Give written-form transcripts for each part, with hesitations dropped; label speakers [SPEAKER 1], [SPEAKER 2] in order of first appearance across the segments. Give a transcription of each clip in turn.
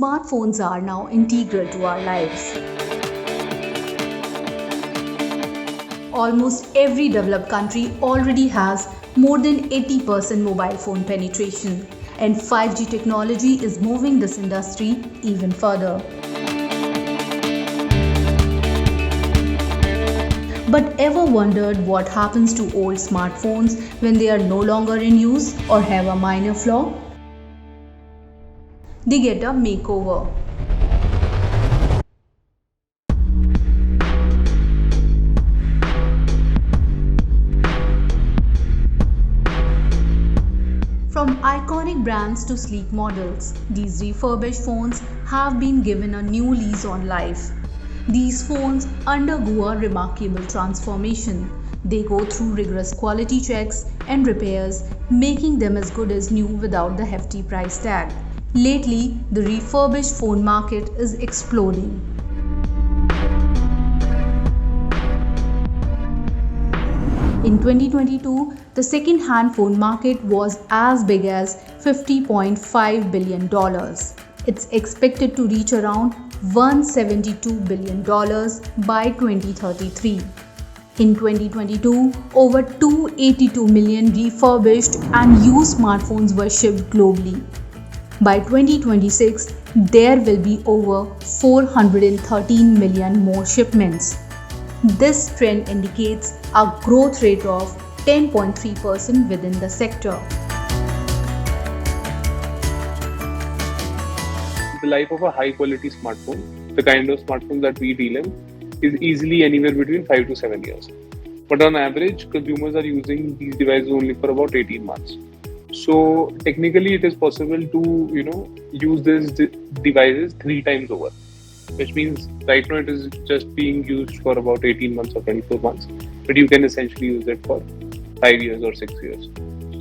[SPEAKER 1] smartphones are now integral to our lives. Almost every developed country already has more than 80% mobile phone penetration, and 5G technology is moving this industry even further. But ever wondered what happens to old smartphones when they are no longer in use or have a minor flaw? They get a makeover. From iconic brands to sleek models, these refurbished phones have been given a new lease on life. These phones undergo a remarkable transformation. They go through rigorous quality checks and repairs, making them as good as new without the hefty price tag. Lately, the refurbished phone market is exploding. In 2022, the second-hand phone market was as big as $50.5 billion. It's expected to reach around $172 billion by 2033. In 2022, over 282 million refurbished and used smartphones were shipped globally. By 2026, there will be over 413 million more shipments. This trend indicates a growth rate of 10.3% within the sector.
[SPEAKER 2] The life of a high quality smartphone, the kind of smartphone that we deal in, is easily anywhere between 5 to 7 years. But on average, consumers are using these devices only for about 18 months. So technically, it is possible to use these devices 3 times over, which means right now it is just being used for about 18 months or 24 months, but you can essentially use it for 5 years or 6 years.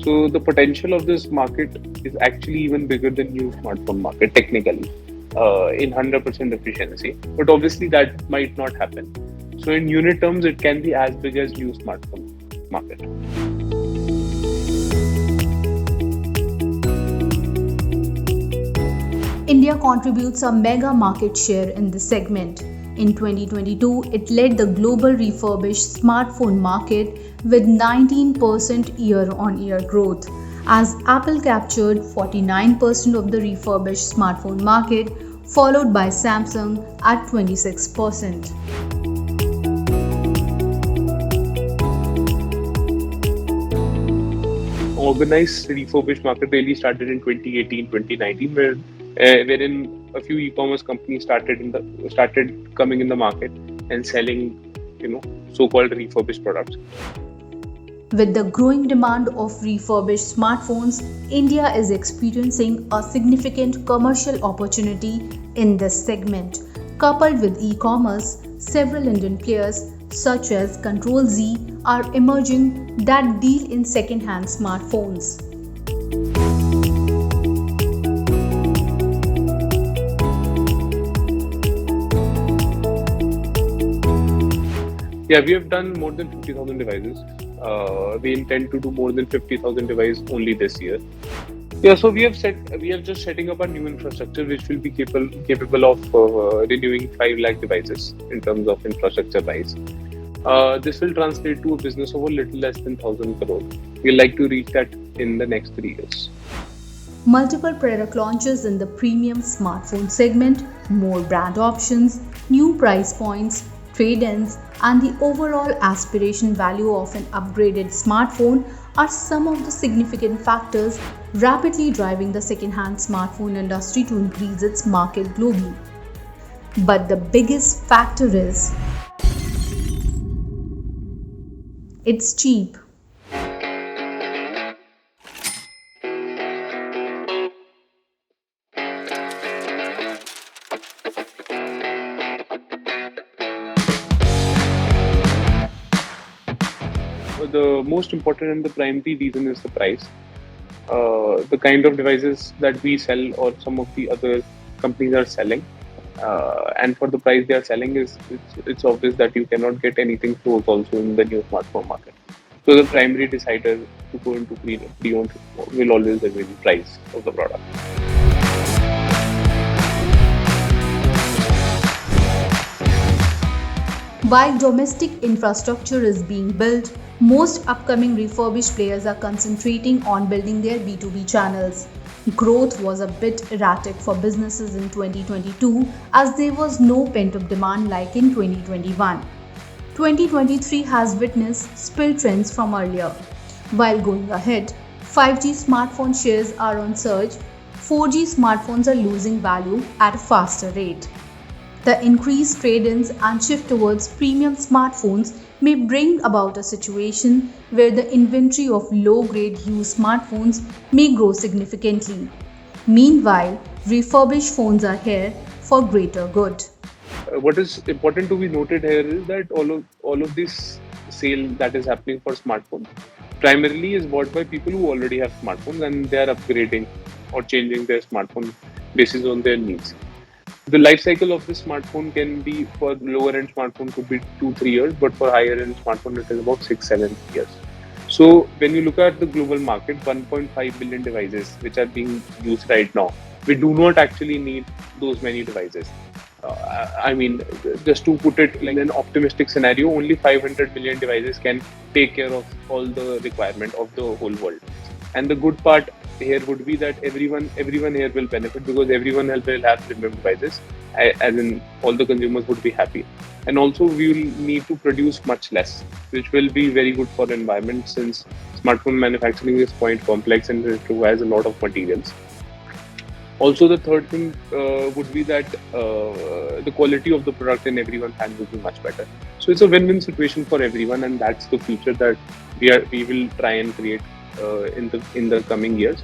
[SPEAKER 2] So the potential of this market is actually even bigger than new smartphone market technically, in 100% efficiency. But obviously that might not happen. So in unit terms, it can be as big as new smartphone market.
[SPEAKER 1] India contributes a mega market share in this segment. In 2022, it led the global refurbished smartphone market with 19% year-on-year growth, as Apple captured 49% of the refurbished smartphone market, followed by Samsung at 26%.
[SPEAKER 2] Organized refurbished market really started in 2018-2019, wherein a few e-commerce companies started coming in the market and selling, so-called refurbished products.
[SPEAKER 1] With the growing demand of refurbished smartphones, India is experiencing a significant commercial opportunity in this segment. Coupled with e-commerce, several Indian players such as Control Z are emerging that deal in second-hand smartphones.
[SPEAKER 2] Yeah, we have done more than 50,000 devices. We intend to do more than 50,000 devices only this year. Yeah, so we are just setting up a new infrastructure which will be capable of renewing 5 lakh devices in terms of infrastructure wise. This will translate to a business of a little less than 1,000 crore. We'd like to reach that in the next 3 years.
[SPEAKER 1] Multiple product launches in the premium smartphone segment, more brand options, new price points, trade-ins, and the overall aspiration value of an upgraded smartphone are some of the significant factors rapidly driving the second-hand smartphone industry to increase its market globally. But the biggest factor is it's cheap.
[SPEAKER 2] The most important and the primary reason is the price. The kind of devices that we sell or some of the other companies are selling, and for the price they are selling, it's obvious that you cannot get anything close also in the new smartphone market. So the primary decider to go into pre-owned will always be the price of the product.
[SPEAKER 1] While domestic infrastructure is being built, most upcoming refurbished players are concentrating on building their B2B channels. Growth was a bit erratic for businesses in 2022 as there was no pent-up demand like in 2021. 2023 has witnessed spill trends from earlier. While going ahead, 5G smartphone shares are on surge, 4G smartphones are losing value at a faster rate. The increased trade-ins and shift towards premium smartphones may bring about a situation where the inventory of low-grade used smartphones may grow significantly. Meanwhile, refurbished phones are here for greater good.
[SPEAKER 2] What is important to be noted here is that all of this sale that is happening for smartphones primarily is bought by people who already have smartphones and they are upgrading or changing their smartphone basis on their needs. The life cycle of this smartphone can be, for lower end smartphone could be 2-3 years, but for higher end smartphone it is about 6-7 years. So when you look at the global market, 1.5 billion devices which are being used right now, we do not actually need those many devices. I mean, just to put it like an optimistic scenario, only 500 million devices can take care of all the requirement of the whole world. And the good part here would be that everyone here will benefit because everyone else will have premium devices, as in all the consumers would be happy. And also we will need to produce much less, which will be very good for the environment since smartphone manufacturing is quite complex and it requires a lot of materials. Also, the third thing would be that the quality of the product in everyone's hand will be much better. So it's a win-win situation for everyone, and that's the future that we will try and create in the coming years.